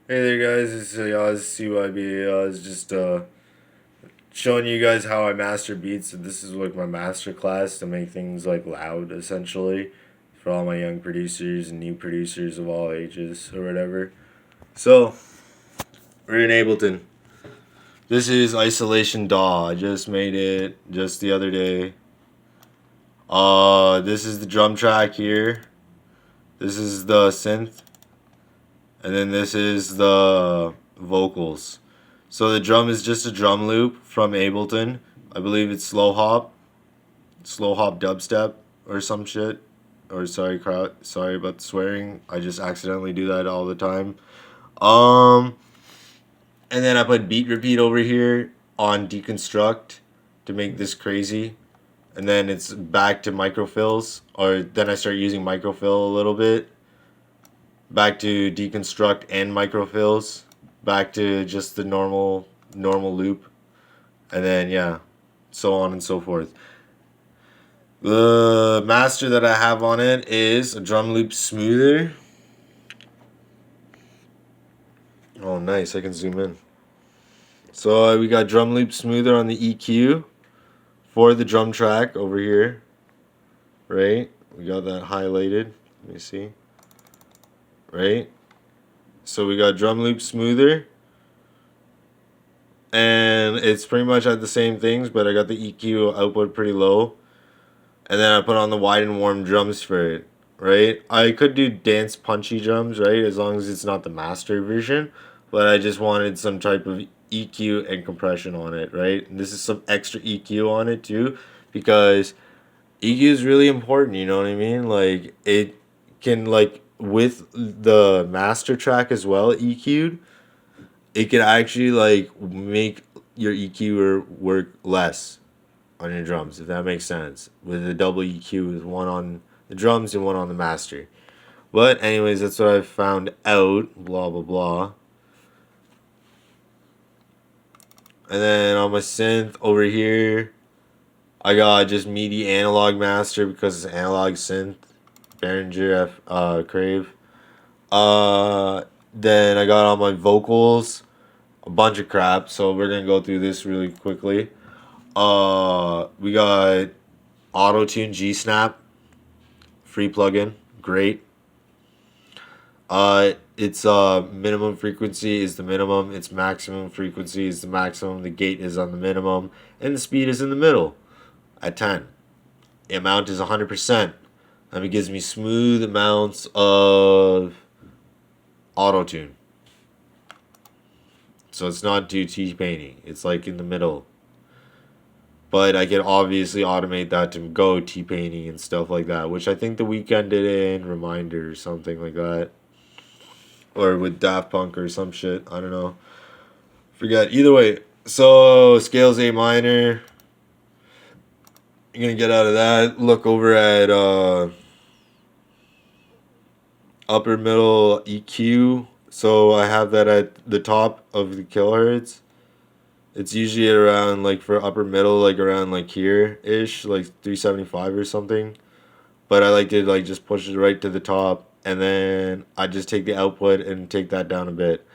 Hey there guys, it's Ayaz, Cyb Ayaz, just showing you guys how I master beats. So this is like my master class to make things like loud essentially for all my young producers and new producers of all ages or whatever. So we're in Ableton. This is Isolation DAW. I just made it just the other day. This is the drum track here. This is the synth. And then this is the vocals. So the drum is just a drum loop from Ableton. I believe it's slow hop dubstep or some shit. Or sorry, crowd. Sorry about the swearing. I just accidentally do that all the time. Um, and then I put beat repeat over here on deconstruct to make this crazy. And then it's back to microfills, or then I start using microfill a little bit. Back to deconstruct and microfills. Back to just the normal loop. And then yeah, so on and so forth. The master that I have on it is a drum loop smoother. Oh, nice. I can zoom in. So we got drum loop smoother on the EQ for the drum track over here. Right? We got that highlighted. Let me see. Right? So we got drum loop smoother. And it's pretty much at the same things, but I got the EQ output pretty low. And then I put on the wide and warm drums for it, right? I could do dance punchy drums, right? As long as it's not the master version. But I just wanted some type of EQ and compression on it, right? And this is some extra EQ on it too, because EQ is really important, you know what I mean? Like, it can, like, with the master track as well, EQ'd, it can actually, like, make your EQ work less on your drums, if that makes sense. With a double EQ, with one on the drums and one on the master. But anyways, that's what I found out. Blah blah blah. And then on my synth over here, I got just MIDI analog master because it's analog synth. Behringer Crave. Then I got on my vocals, a bunch of crap. So we're gonna go through this really quickly. We got Auto Tune G Snap, free plugin, great. Its minimum frequency is the minimum. Its maximum frequency is the maximum. The gate is on the minimum, and the speed is in the middle, at 10. The amount is 100%. And it gives me smooth amounts of auto tune. So it's not too T-painting. It's like in the middle. But I can obviously automate that to go T-painting and stuff like that, which I think the Weeknd did in Reminder or something like that. Or with Daft Punk or some shit. I don't know. Forget. Either way. So scales A minor. You're gonna get out of that. Look over at upper middle EQ. So I have that at the top of the kilohertz. It's usually around, like, for upper middle, like around like here ish, like 375 or something. But I like to, like, just push it right to the top, and then I just take the output and take that down a bit.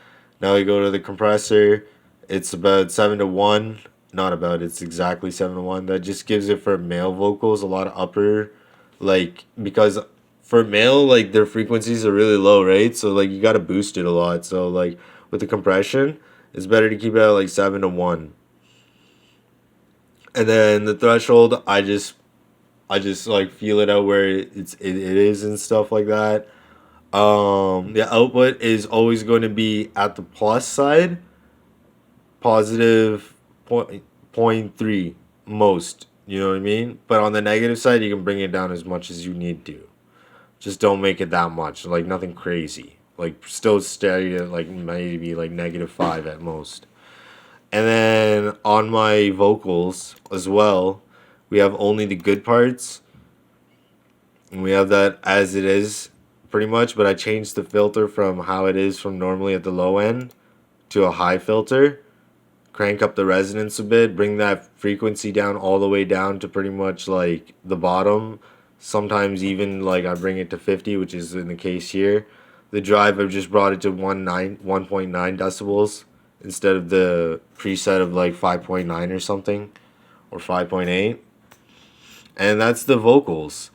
Now we go to the compressor. It's about 7 to 1. Not about, it's exactly 7 to 1. That just gives it for male vocals a lot of upper, like, because for male, like, their frequencies are really low, right? So, like, you got to boost it a lot. So, like, with the compression, it's better to keep it at like 7 to 1. And then the threshold, I just like feel it out where it is and stuff like that. The output is always going to be at the plus side, positive point three most. You know what I mean? But on the negative side, you can bring it down as much as you need to. Just don't make it that much. Like, nothing crazy. Like, still stay at like maybe like -5 at most. And then on my vocals as well, we have only the good parts. And we have that as it is pretty much, but I changed the filter from how it is from normally at the low end to a high filter. Crank up the resonance a bit, bring that frequency down all the way down to pretty much like the bottom. Sometimes even like I bring it to 50, which is in the case here. the drive, I've just brought it to 1.9 decibels instead of the preset of like 5.9 or something, or 5.8. And that's the vocals.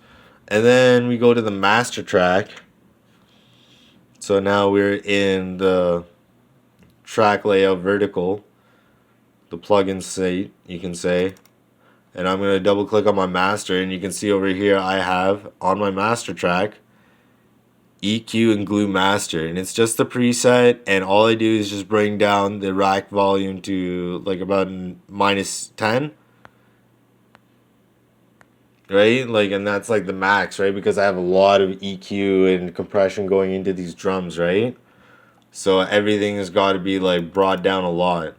And then we go to the master track. So now we're in the track layout vertical, the plugin state, you can say. And I'm going to double click on my master, and you can see over here I have on my master track EQ and glue master, and it's just a preset, and all I do is just bring down the rack volume to like about -10, right? Like, and that's like the max, right? Because I have a lot of EQ and compression going into these drums, right? So everything has got to be like brought down a lot.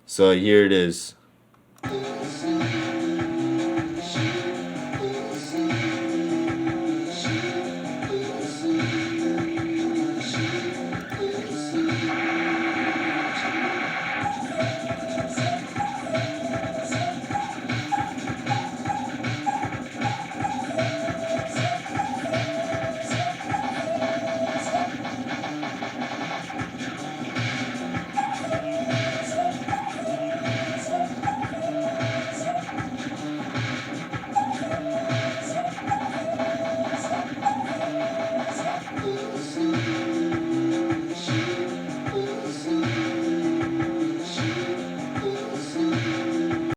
So here it is.